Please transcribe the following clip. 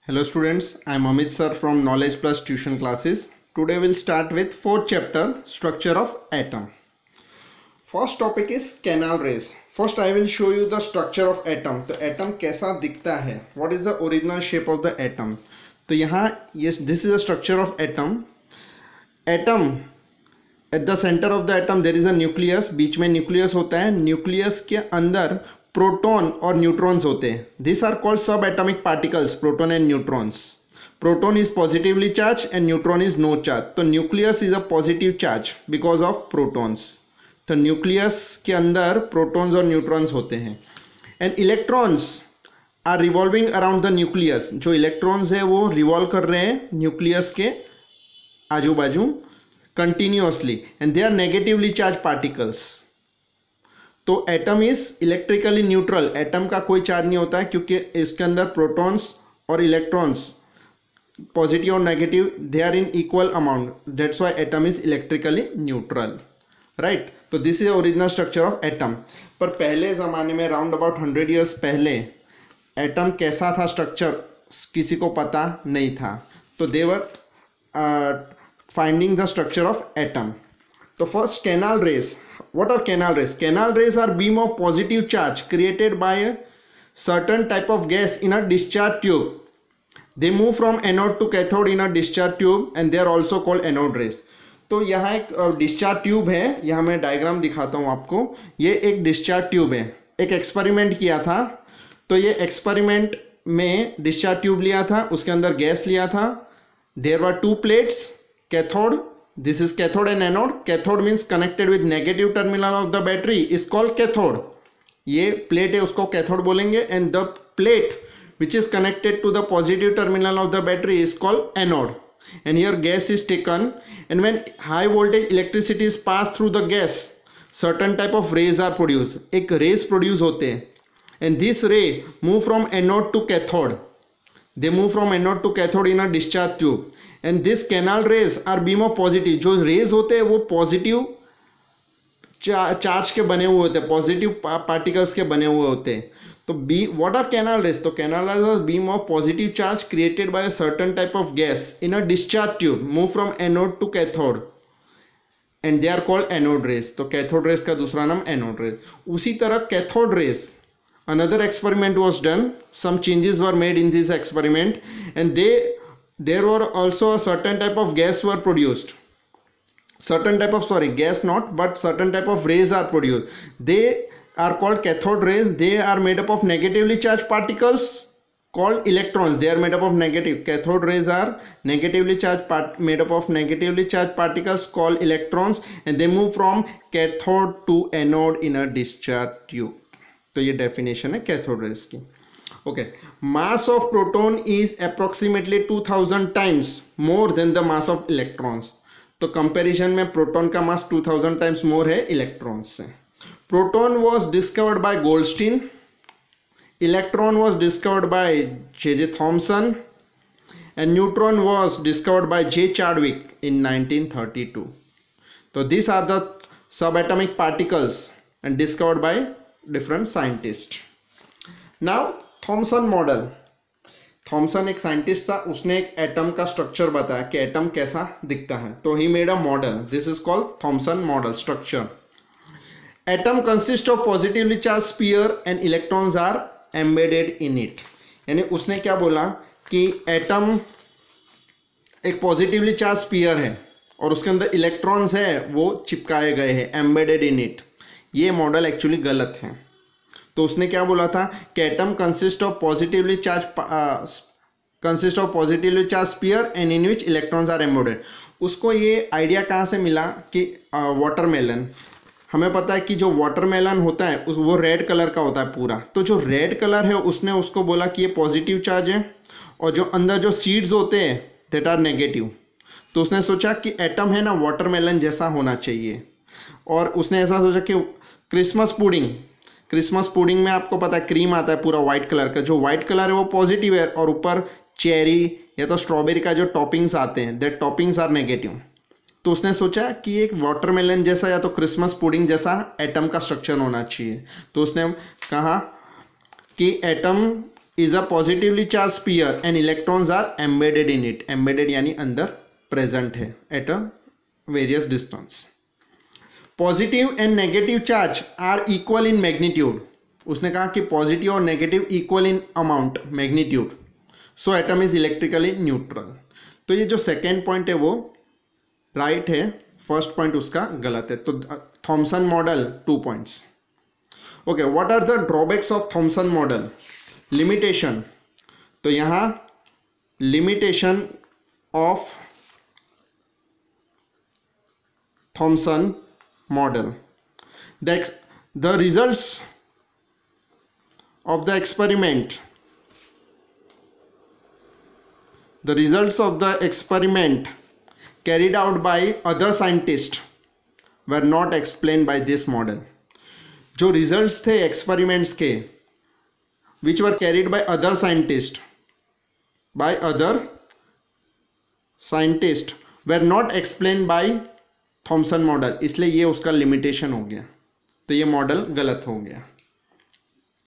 Hello students, I am Amit sir from Knowledge Plus Tuition Classes. Today we'll start with fourth chapter, Structure of Atom. First topic is canal rays. First I will show you the structure of atom. तो atom कैसा दिखता है? What is the original shape of the atom? तो यहाँ yes, this is the structure of atom. Atom at the center of the atom there is a nucleus. बीच में nucleus होता है. nucleus के अंदर प्रोटॉन और न्यूट्रॉन्स होते हैं. This are called subatomic particles, proton and neutrons. Proton is positively charge and neutron is no charge. तो nucleus is a positive charge because of protons. तो न्यूक्लियस के अंदर प्रोटॉन्स और न्यूट्रॉन्स होते हैं. And electrons are revolving around the nucleus. जो electrons है वो रिवॉल्व कर रहे हैं न्यूक्लियस के आजू बाजू continuously and they are negatively charge particles. तो atom is electrically neutral. Atom का कोई चार्ज नहीं होता है क्योंकि इसके अंदर प्रोटॉन्स और इलेक्ट्रॉन्स पॉजिटिव और negative they are in equal amount. That's why atom is electrically neutral. Right. तो this is original structure of atom. पर पहले ज़माने में राउंड अबाउट 100 ईयर्स पहले एटम कैसा था स्ट्रक्चर किसी को पता नहीं था. तो they were finding the structure of atom. तो first canal rays. What are canal rays? Canal rays are beam of positive charge created by a certain type of gas in a discharge tube. They move from anode to cathode in a discharge tube and they are also called anode rays. तो यहाँ एक discharge tube है. यहाँ मैं diagram दिखाता हूँ आपको. ये एक डिस्चार्ज ट्यूब है. एक एक्सपेरिमेंट किया था. तो ये एक्सपेरिमेंट में डिस्चार्ज ट्यूब लिया था, उसके अंदर गैस लिया था. There were two plates, cathode. This is cathode and anode. Cathode means connected with negative terminal of the battery is called cathode. ये प्लेट है उसको कैथोड बोलेंगे. and the plate which is connected to the positive terminal of the battery is called anode. and here gas is taken and when high voltage electricity is passed through the gas certain type of rays are produced. एक rays produce होते हैं and this ray move from anode to cathode. They move from anode to cathode in a discharge tube. And this canal rays are beam of positive. जो rays होते हैं वो positive charge के बने हुए होते हैं, पॉजिटिव पार्टिकल्स के बने हुए होते हैं. तो B what are canal rays? तो canal rays are beam of positive charge created by a certain type of gas in a discharge tube move from anode to cathode and they are called anode rays. तो cathode rays का दूसरा नाम anode rays. उसी तरह cathode rays another experiment was done. Some changes were made in this experiment and there were also a certain type of gas were produced. Certain type of gas not, but certain type of rays are produced. They are called cathode rays. They are made up of negatively charged particles called electrons. They are made up of negative. Cathode rays are negatively charged made up of negatively charged particles called electrons and they move from cathode to anode in a discharge tube. तो ये definition है cathode rays की. Okay. Mass of proton is approximately 2000 times more than the mass of electrons. तो comparison में proton का mass 2000 times more है electrons से. Proton was discovered by Goldstein. Electron was discovered by J Thomson and neutron was discovered by J Chadwick in 1932. तो this are the subatomic particles and discovered by different scientists. Now Thomson model. Thomson एक scientist था. उसने एक atom का structure बताया कि atom कैसा दिखता है. तो he made a model. This is called Thomson model structure. Atom consist of positively charge sphere and electrons are embedded in it. यानी उसने क्या बोला कि एटम एक पॉजिटिवली चार्ज स्फीयर है और उसके अंदर इलेक्ट्रॉन्स है वो चिपकाए गए हैं, एम्बेडेड इन इट. ये मॉडल एक्चुअली गलत है. तो उसने क्या बोला था कि atom consist of positively charge sphere and in which electrons are embedded. उसको ये आइडिया कहाँ से मिला कि वाटरमेलन. हमें पता है कि जो वाटरमेलन होता है वो रेड कलर का होता है पूरा. तो जो रेड कलर है उसने उसको बोला कि ये पॉजिटिव चार्ज है और जो अंदर जो सीड्स होते हैं दैट आर नेगेटिव. तो उसने सोचा कि एटम है ना वाटरमेलन जैसा होना चाहिए. और उसने ऐसा सोचा कि क्रिसमस पुडिंग में आपको पता है क्रीम आता है पूरा वाइट कलर का. जो वाइट कलर है वो पॉजिटिव है और ऊपर चेरी या तो स्ट्रॉबेरी का जो टॉपिंग्स आते हैं दैट टॉपिंग्स आर नेगेटिव. तो उसने सोचा कि एक वाटरमेलन जैसा या तो क्रिसमस पुडिंग जैसा एटम का स्ट्रक्चर होना चाहिए. तो उसने कहा कि atom is a positively charged sphere and electrons are embedded in it. Embedded यानी अंदर present है at a various distance. Positive and negative charge are equal in magnitude. उसने कहा कि पॉजिटिव और negative equal in amount magnitude, so atom is electrically neutral. तो ये जो सेकेंड पॉइंट है वो राइट है, फर्स्ट पॉइंट उसका गलत है. तो Thomson model 2 points. Okay, what are the drawbacks of Thomson model? Limitation. तो यहाँ limitation of Thomson model, the results of the experiment carried out by other scientists were not explained by this model. जो results थे experiments के which were carried by other scientists were not explained by Thompson model, इसलिए ये उसका limitation हो गया. तो ये मॉडल गलत हो गया.